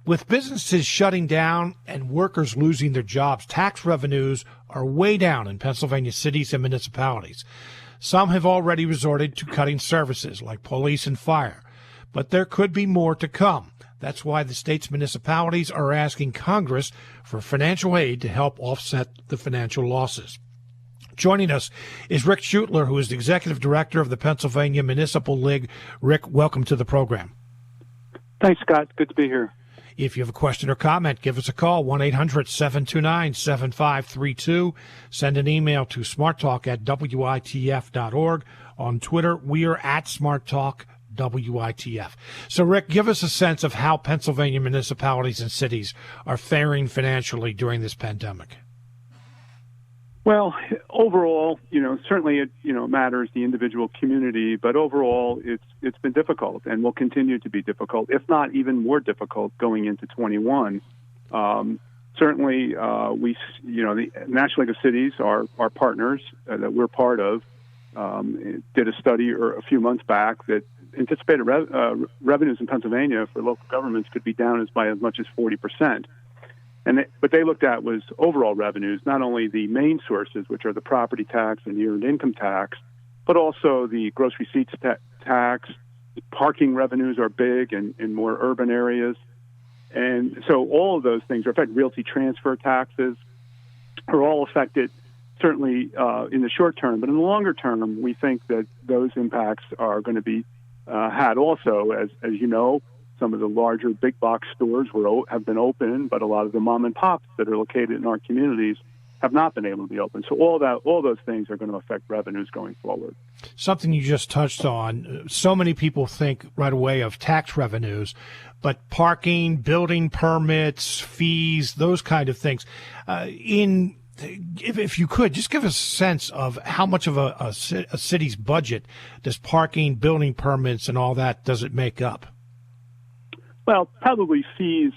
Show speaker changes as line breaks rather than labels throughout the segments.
With businesses shutting down and workers losing their jobs, tax revenues are way down in Pennsylvania cities and municipalities. Some have already resorted to cutting services like police and fire, but there could be more to come. That's why the state's municipalities are asking Congress for financial aid to help offset the financial losses. Joining us is Rick Schuettler, who is the Executive Director of the Pennsylvania Municipal League. Rick, welcome to the program.
Thanks, Scott. Good to be here.
If you have a question or comment, give us a call, 1-800-729-7532. Send an email to smarttalk@witf.org. On Twitter, we are at smarttalkwitf. So, Rick, give us a sense of how Pennsylvania municipalities and cities are faring financially during this pandemic.
Well, overall, certainly it, matters the individual community, but overall it's been difficult and will continue to be difficult, if not even more difficult going into 21. Certainly, the National League of Cities, our partners that we're part of, did a study a few months back that anticipated revenues in Pennsylvania for local governments could be down by as much as 40%. But they looked at was overall revenues, not only the main sources, which are the property tax and the earned income tax, but also the gross receipts tax. Parking revenues are big in more urban areas. And so all of those things are affected. Realty transfer taxes are all affected, certainly in the short term. But in the longer term, we think that those impacts are going to be had also, as you know. Some of the larger big box stores have been open, but a lot of the mom and pops that are located in our communities have not been able to be open. So all those things are going to affect revenues going forward.
Something you just touched on. So many people think right away of tax revenues, but parking, building permits, fees, those kind of things. If you could, just give us a sense of how much of a city's budget does parking, building permits, and all that does it make up?
Well, probably fees.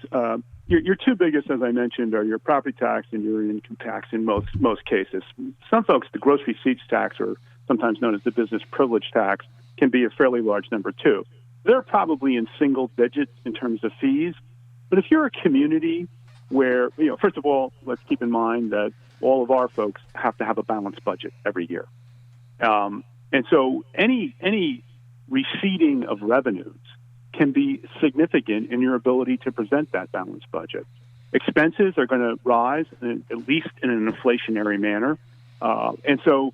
Your two biggest, as I mentioned, are your property tax and your income tax in most cases. Some folks, the gross receipts tax, or sometimes known as the business privilege tax, can be a fairly large number too. They're probably in single digits in terms of fees. But if you're a community where, first of all, let's keep in mind that all of our folks have to have a balanced budget every year. And so any receding of revenues can be significant in your ability to present that balanced budget. Expenses are going to rise, at least in an inflationary manner. And so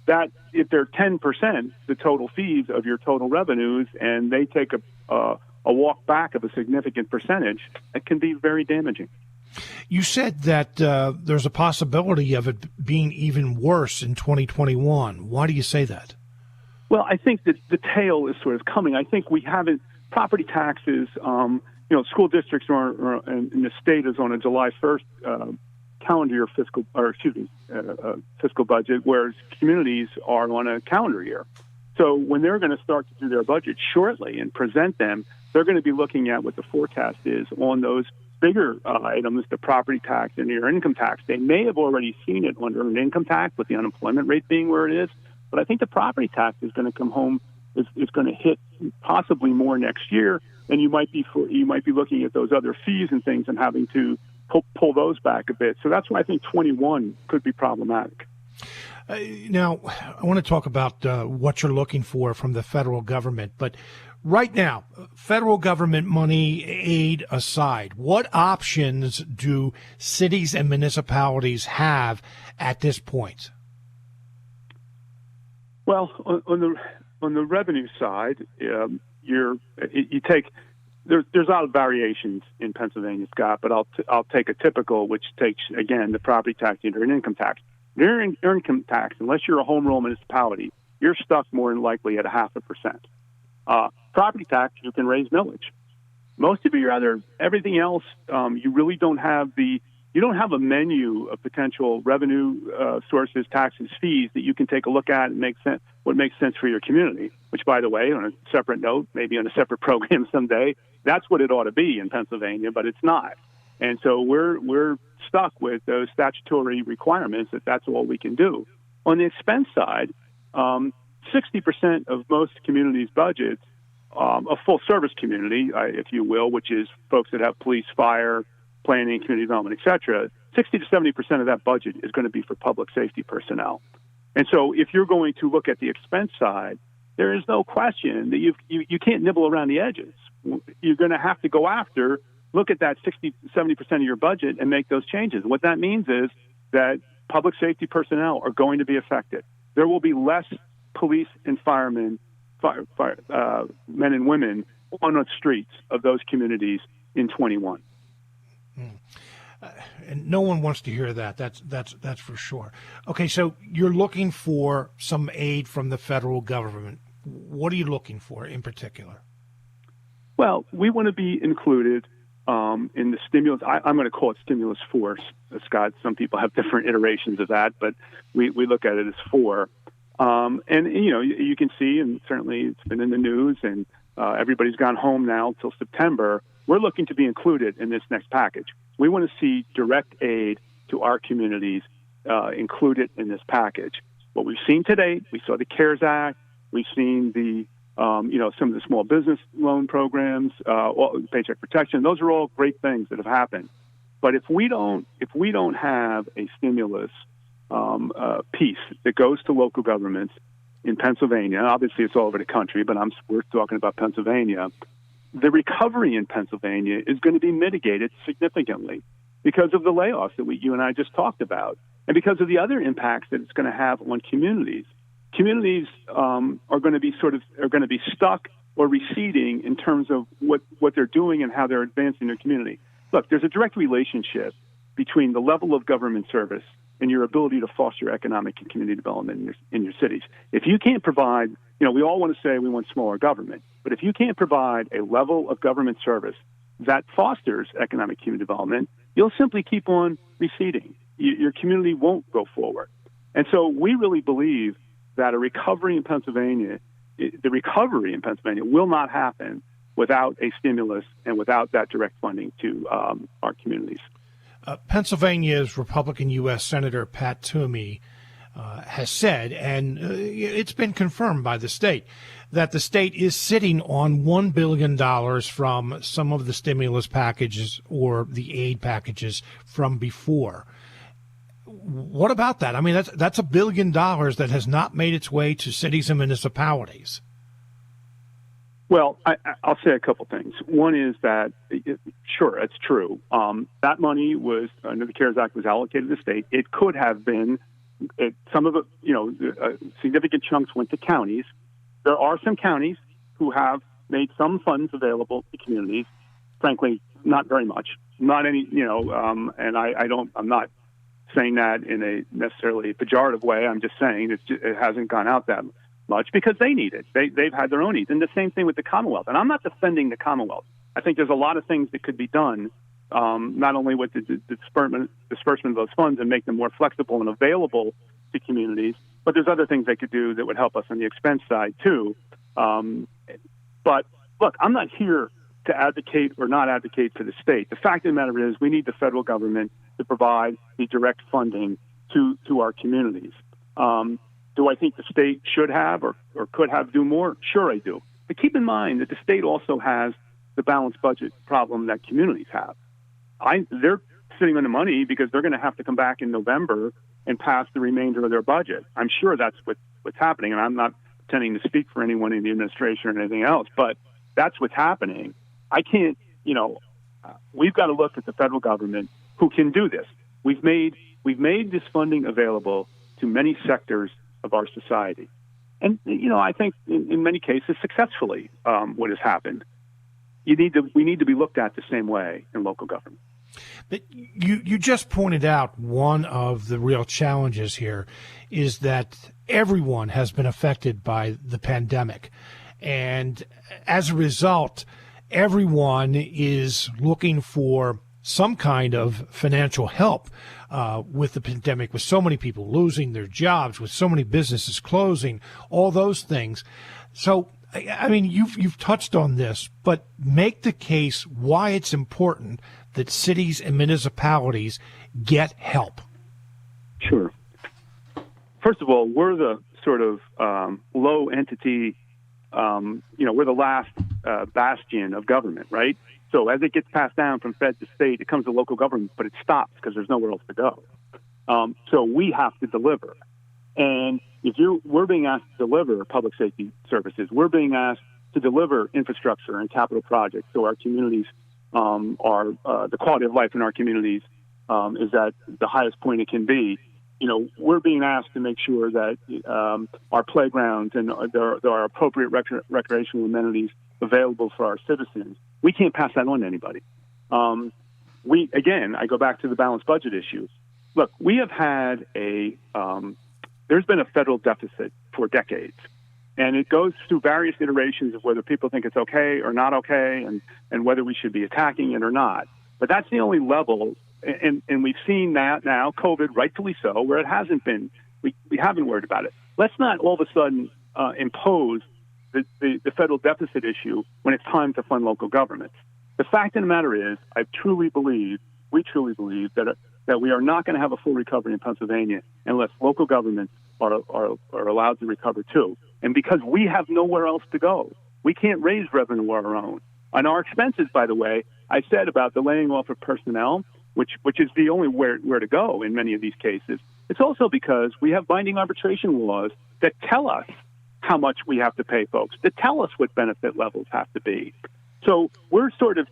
that if they're 10%, the total fees of your total revenues, and they take a walk back of a significant percentage, it can be very damaging.
You said that there's a possibility of it being even worse in 2021. Why do you say that?
Well, I think that the tail is sort of coming. I think we haven't. Property taxes, school districts are in the state is on a July 1st calendar year fiscal budget, whereas communities are on a calendar year. So when they're going to start to do their budget shortly and present them, they're going to be looking at what the forecast is on those bigger items, the property tax and your income tax. They may have already seen it under an income tax with the unemployment rate being where it is, but I think the property tax is going to come home. Is going to hit possibly more next year, and you might be looking at those other fees and things and having to pull those back a bit. So that's why I think 21 could be problematic.
Now, I want to talk about what you're looking for from the federal government, but right now, federal government money aid aside, what options do cities and municipalities have at this point?
Well, on the revenue side, there's a lot of variations in Pennsylvania, Scott. But I'll take a typical, which takes again the property tax and earned income tax. Earned income tax, unless you're a home rule municipality, you're stuck more than likely at 0.5%. Property tax, you can raise millage. Most of your everything else, you really don't have you don't have a menu of potential revenue sources, taxes, fees that you can take a look at and make sense. What makes sense for your community, which, by the way, on a separate note, maybe on a separate program someday, that's what it ought to be in Pennsylvania, but it's not. And so we're stuck with those statutory requirements that's all we can do. On the expense side, 60% of most communities' budgets a full service community, if you will, which is folks that have police, fire, planning, community development, et cetera, 60 to 70% of that budget is going to be for public safety personnel. And so if you're going to look at the expense side, there is no question that you can't nibble around the edges. You're going to have to go after, look at that 60 to 70% of your budget and make those changes. What that means is that public safety personnel are going to be affected. There will be less police and firemen, men and women on the streets of those communities in 21.
And no one wants to hear that. That's for sure. Okay, so you're looking for some aid from the federal government. What are you looking for in particular?
Well, we want to be included in the stimulus. I'm going to call it stimulus force, Scott. Some people have different iterations of that, but we look at it as four. And you can see, and certainly it's been in the news, and everybody's gone home now till September. We're looking to be included in this next package. We want to see direct aid to our communities included in this package. What we've seen today, we saw the CARES Act. We've seen the some of the small business loan programs, paycheck protection. Those are all great things that have happened. But if we don't have a stimulus piece that goes to local governments in Pennsylvania, obviously it's all over the country, but we're talking about Pennsylvania. The recovery in Pennsylvania is going to be mitigated significantly because of the layoffs that you and I just talked about, and because of the other impacts that it's going to have on communities. Communities are going to be stuck or receding in terms of what they're doing and how they're advancing their community. Look, there's a direct relationship between the level of government service and your ability to foster economic and community development in your cities. If you can't provide, we all want to say we want smaller government, but if you can't provide a level of government service that fosters economic community development, you'll simply keep on receding. Your community won't go forward. And so we really believe that the recovery in Pennsylvania will not happen without a stimulus and without that direct funding to our communities.
Pennsylvania's Republican U.S. Senator Pat Toomey has said, and it's been confirmed by the state, that the state is sitting on $1 billion from some of the stimulus packages or the aid packages from before. What about that? I mean, that's $1 billion that has not made its way to cities and municipalities.
Well, I'll say a couple things. One is that, sure, it's true. That money was, under the CARES Act, was allocated to the state. It could have been, some of it, significant chunks went to counties. There are some counties who have made some funds available to communities. Frankly, not very much. Not any, and I'm not saying that in a necessarily pejorative way. I'm just saying it hasn't gone out that much because they need it. They've had their own needs. And the same thing with the Commonwealth. And I'm not defending the Commonwealth. I think there's a lot of things that could be done, not only with the disbursement of those funds and make them more flexible and available to communities, but there's other things they could do that would help us on the expense side too. But look, I'm not here to advocate or not advocate for the state. The fact of the matter is we need the federal government to provide the direct funding to our communities. Do I think the state should have or could have do more? Sure, I do. But keep in mind that the state also has the balanced budget problem that communities have. They're sitting on the money because they're going to have to come back in November and pass the remainder of their budget. I'm sure that's what's happening, and I'm not pretending to speak for anyone in the administration or anything else, but that's what's happening. I can't, we've got to look at the federal government who can do this. We've made this funding available to many sectors of our society. And, I think in many cases successfully what has happened. We need to be looked at the same way in local government.
But you just pointed out one of the real challenges here is that everyone has been affected by the pandemic. And as a result, everyone is looking for some kind of financial help with the pandemic, with so many people losing their jobs, with so many businesses closing, all those things. So, I mean, you've touched on this, but make the case why it's important that cities and municipalities get help.
Sure. First of all, we're the sort of low entity we're the last bastion of government, right? So as it gets passed down from Fed to state, it comes to local government, but it stops because there's nowhere else to go. So we have to deliver. And we're being asked to deliver public safety services. We're being asked to deliver infrastructure and capital projects so our communities the quality of life in our communities is at the highest point it can be. We're being asked to make sure that our playgrounds and there are appropriate recreational amenities available for our citizens. We can't pass that on to anybody. I go back to the balanced budget issue. Look, we have had there's been a federal deficit for decades. And it goes through various iterations of whether people think it's okay or not okay and whether we should be attacking it or not. But that's the only level. And we've seen that now, COVID, rightfully so, where it hasn't been. We haven't worried about it. Let's not all of a sudden impose the federal deficit issue when it's time to fund local governments. The fact of the matter is, we truly believe that we are not going to have a full recovery in Pennsylvania unless local governments are allowed to recover too. And because we have nowhere else to go, we can't raise revenue on our own. On our expenses, by the way, I said about the laying off of personnel, which is the only where to go in many of these cases. It's also because we have binding arbitration laws that tell us how much we have to pay folks, that tell us what benefit levels have to be. So we're sort of,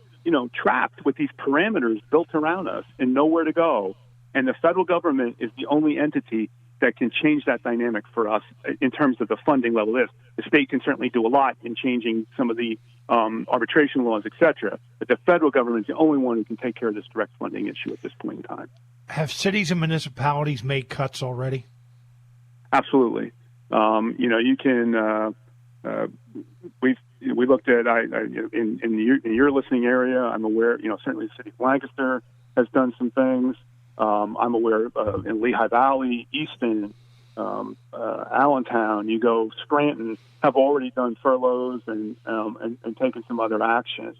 trapped with these parameters built around us and nowhere to go. And the federal government is the only entity that can change that dynamic for us in terms of the funding level. The state can certainly do a lot in changing some of the arbitration laws, et cetera. But the federal government is the only one who can take care of this direct funding issue at this point in time.
Have cities and municipalities made cuts already?
Absolutely. You can. We looked at in your listening area. I'm aware. Certainly the city of Lancaster has done some things. I'm aware in Lehigh Valley, Easton, Allentown. You go Scranton have already done furloughs and taken some other actions.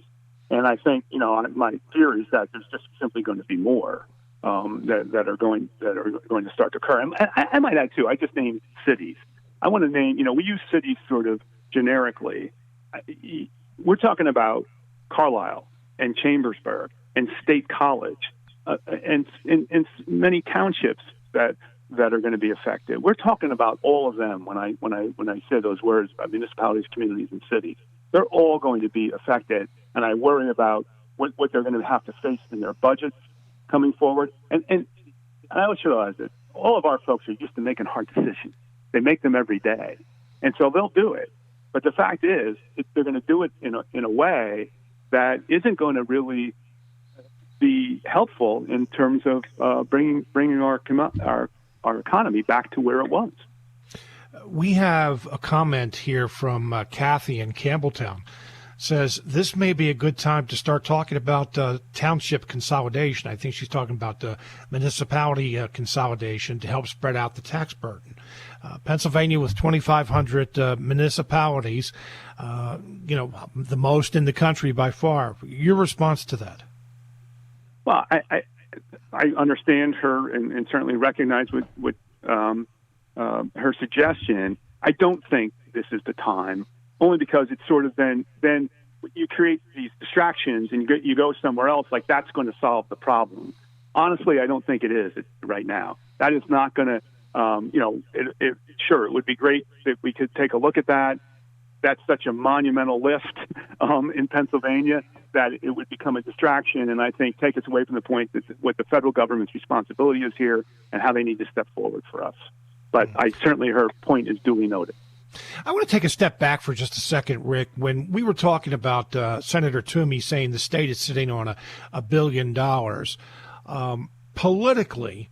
And I think my fear is that there's just simply going to be more that are going to start to occur. And I might add too. I just named cities. I want to name. We use cities sort of generically. We're talking about Carlisle and Chambersburg and State College and many townships that are going to be affected. We're talking about all of them when I say those words about municipalities, communities, and cities. They're all going to be affected, and I worry about what they're going to have to face in their budgets coming forward. And I always realize that all of our folks are used to making hard decisions. They make them every day, and so they'll do it. But the fact is, they're going to do it in a way that isn't going to really be helpful in terms of bringing our economy back to where it was.
We have a comment here from Kathy in Campbelltown. Says this may be a good time to start talking about township consolidation. I think she's talking about the municipality consolidation to help spread out the tax burden. Pennsylvania with 2,500 municipalities, the most in the country by far. Your response to that?
Well, I understand her and certainly recognize what her suggestion. I don't think this is the time, only because it's sort of then you create these distractions and you go somewhere else like that's going to solve the problem. Honestly, I don't think it is right now. That is not going to. Sure, it would be great if we could take a look at that. That's such a monumental lift in Pennsylvania that it would become a distraction, and I think take us away from the point that what the federal government's responsibility is here and how they need to step forward for us. But certainly her point is duly noted.
I want to take a step back for just a second, Rick. When we were talking about Senator Toomey saying the state is sitting on $1 billion politically,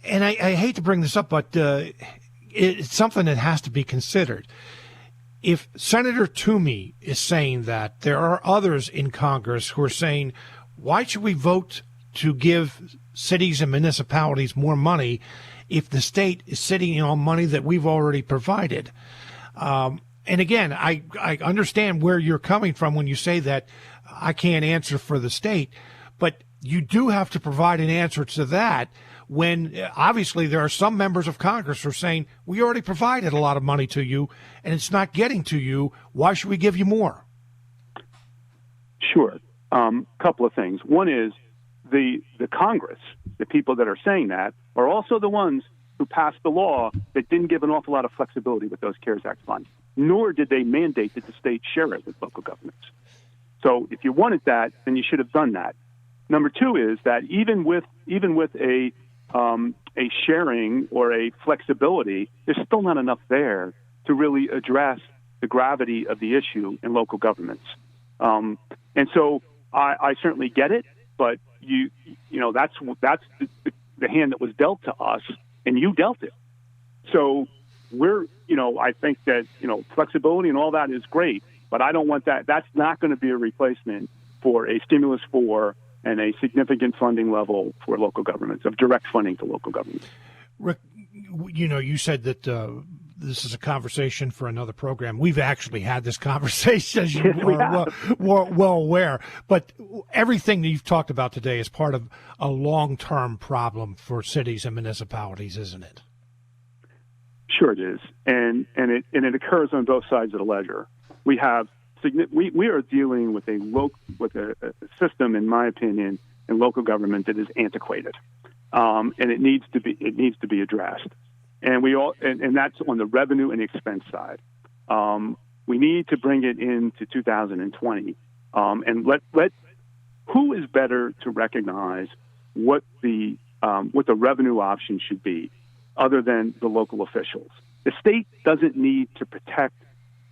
and I hate to bring this up, but it's something that has to be considered. If Senator Toomey is saying that, there are others in Congress who are saying, why should we vote to give cities and municipalities more money if the state is sitting on money that we've already provided? And again, I understand where you're coming from when you say that I can't answer for the state, But you do have to provide an answer to that when obviously there are some members of Congress who are saying, we already provided a lot of money to you and it's not getting to you. Why should we give you more?
Sure. Couple of things. One is the Congress, the people that are saying that, are also the ones who passed the law that didn't give an awful lot of flexibility with those CARES Act funds, nor did they mandate that the state share it with local governments. So if you wanted that, then you should have done that. Number two is that even with a sharing or a flexibility, there's still not enough there to really address the gravity of the issue in local governments. And so I certainly get it, but you know that's the hand that was dealt to us, and you dealt it. So I think that flexibility and all that is great, but I don't want that. That's not going to be a replacement for a stimulus for and a significant funding level for local governments, of direct funding to local governments.
Rick, you said that this is a conversation for another program. We've actually had this conversation, as you are well aware. But everything that you've talked about today is part of a long-term problem for cities and municipalities, isn't it?
Sure it is, and it occurs on both sides of the ledger. We have we are dealing with a system, in my opinion, in local government that is antiquated, and it needs to be addressed. And and that's on the revenue and expense side. We need to bring it into 2020, and let who is better to recognize what the revenue option should be, other than the local officials. The state doesn't need to protect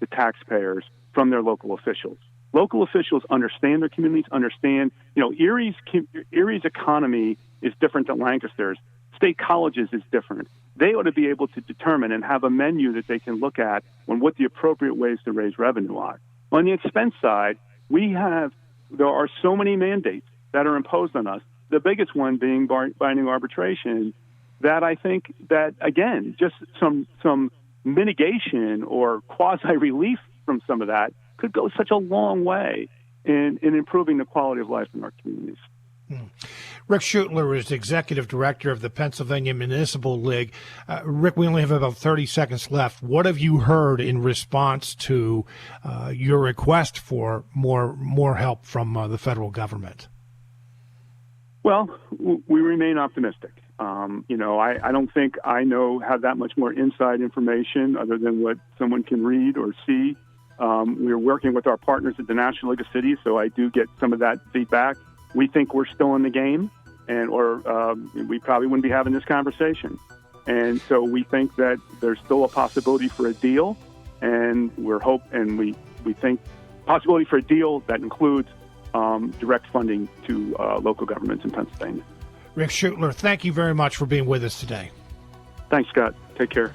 the taxpayers from their local officials. Local officials understand their communities, understand, Erie's economy is different than Lancaster's. State colleges is different. They ought to be able to determine and have a menu that they can look at on what the appropriate ways to raise revenue are. On the expense side, there are so many mandates that are imposed on us, the biggest one being binding arbitration, that I think that, again, just some mitigation or quasi-relief from some of that could go such a long way in improving the quality of life in our communities.
Rick Schuettler is Executive Director of the Pennsylvania Municipal League. Rick, we only have about 30 seconds left. What have you heard in response to your request for more help from the federal government?
Well, we remain optimistic. I don't think I have that much more inside information other than what someone can read or see. We're working with our partners at the National League of Cities, so I do get some of that feedback. We think we're still in the game, or we probably wouldn't be having this conversation. And so we think that there's still a possibility for a deal, and we think possibility for a deal that includes direct funding to local governments in Pennsylvania.
Rick Schuettler, thank you very much for being with us today.
Thanks, Scott. Take care.